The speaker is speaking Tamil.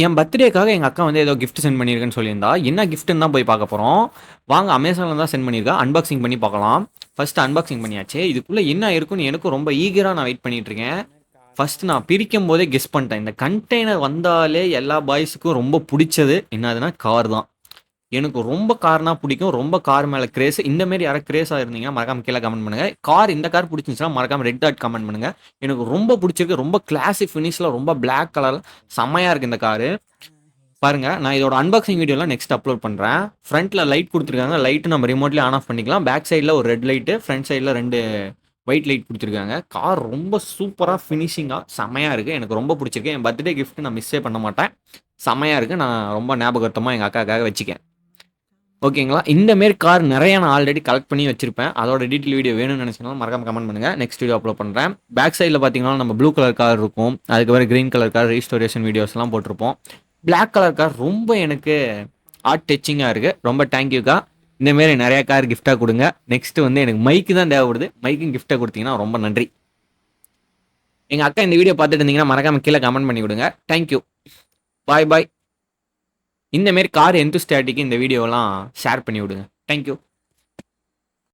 என் பர்த்டேக்காக எங்கள் அக்கா வந்து ஏதோ கிஃப்ட் சென்ட் பண்ணியிருக்கேன்னு சொல்லியிருந்தா. என்ன கிஃப்ட்டுன்னு தான் போய் பார்க்க போகிறோம். வாங்க, அமேசானில் தான் சென்ட் பண்ணியிருக்கா. அன்பாக்சிங் பண்ணி பார்க்கலாம். ஃபஸ்ட்டு அன்பாக்சிங் பண்ணியாச்சு. இதுக்குள்ளே என்ன இருக்குன்னு எனக்கும் ரொம்ப ஈகராக நான் வெயிட் பண்ணிட்டு இருக்கேன். ஃபர்ஸ்ட் நான் பிரிக்கும் போதே கெஸ் பண்ணிட்டேன். இந்த கண்டெய்னர் வந்தாலே எல்லா பாய்ஸுக்கும் ரொம்ப பிடிச்சது என்னதுன்னா கார் தான். எனக்கு ரொம்ப கார்னா பிடிக்கும். ரொம்ப கார் மேலே கிரேஸ். இந்த மாதிரி யாராவது கிரேஸாக இருந்தீங்கன்னா மறக்காம கீழே கமெண்ட் பண்ணுங்க. கார் இந்த கார் பிடிச்சிருந்துச்சுன்னா மறக்காம ரெட் டாட் கமெண்ட் பண்ணுங்க. எனக்கு ரொம்ப பிடிச்சிருக்கு. ரொம்ப கிளாசிக் ஃபினிஷில் ரொம்ப பிளாக் கலர் செம்மையாக இருக்குது இந்த காரு. பாருங்க, நான் இதோட அன்பாக்சிங் வீடியோலாம் நெக்ஸ்ட் அப்லோட் பண்ணுறேன். ஃப்ரண்ட்டில் லைட் கொடுத்துருக்காங்க. லைட்டு நம்ம ரிமோட்லேயே ஆன் ஆஃப் பண்ணிக்கலாம். பேக் சைடில் ஒரு ரெட் லைட்டு, ஃப்ரண்ட் சைடில் 2 ஒயிட் லைட் கொடுத்துருக்காங்க. கார் ரொம்ப சூப்பராக ஃபினிஷிங்காக செம்மையாக இருக்குது. எனக்கு ரொம்ப பிடிச்சிருக்கு. என் பர்த்டே கிஃப்ட் நான் மிஸ்ஸே பண்ண மாட்டேன். செம்மையாக இருக்குது. நான் ரொம்ப ஞாபகார்த்தமாக எங்கள் அக்காக்காக வச்சுக்கேன். ஓகேங்களா? இந்தமாரி கார் நிறைய நான் ஆல்ரெடி கலெக்ட் பண்ணி வச்சிருப்பேன். அதோட டீட்டெயில் வீடியோ வேணும்னு நினச்சிங்கன்னா மறக்காம கமெண்ட் பண்ணுங்கள். நெக்ஸ்ட் வீடியோ அப்லோட் பண்ணுறேன். பேக் சைடில் பார்த்தீங்கன்னா நம்ம ப்ளூ கலர் கார் இருக்கும். அதுக்கப்புறம் க்ரீன் கலர் கார் ரீஸ்டோரேஷன் வீடியோஸ்லாம் போட்டிருப்போம். பிளாக் கலர் கார் ரொம்ப எனக்கு ஆர்ட் டச்சிங்காக இருக்குது. ரொம்ப தேங்க்யூக்கா. இந்தமாரி நிறையா கார் கிஃப்டாக கொடுங்க. நெக்ஸ்ட்டு வந்து எனக்கு மைக்கு தான் தேவைப்படுது. மைக்கும் கிஃப்டாக கொடுத்தீங்கன்னா ரொம்ப நன்றி. எங்கள் அக்கா இந்த வீடியோ பார்த்துட்டு இருந்தீங்கன்னா மறக்காம கீழே கமெண்ட் பண்ணி விடுங்க. தேங்க்யூ. பாய் பாய். இந்தமாரி கார் எந்தூசியாஸ்டிக்கு இந்த வீடியோலாம் ஷேர் பண்ணி விடுங்க. தேங்க்யூ.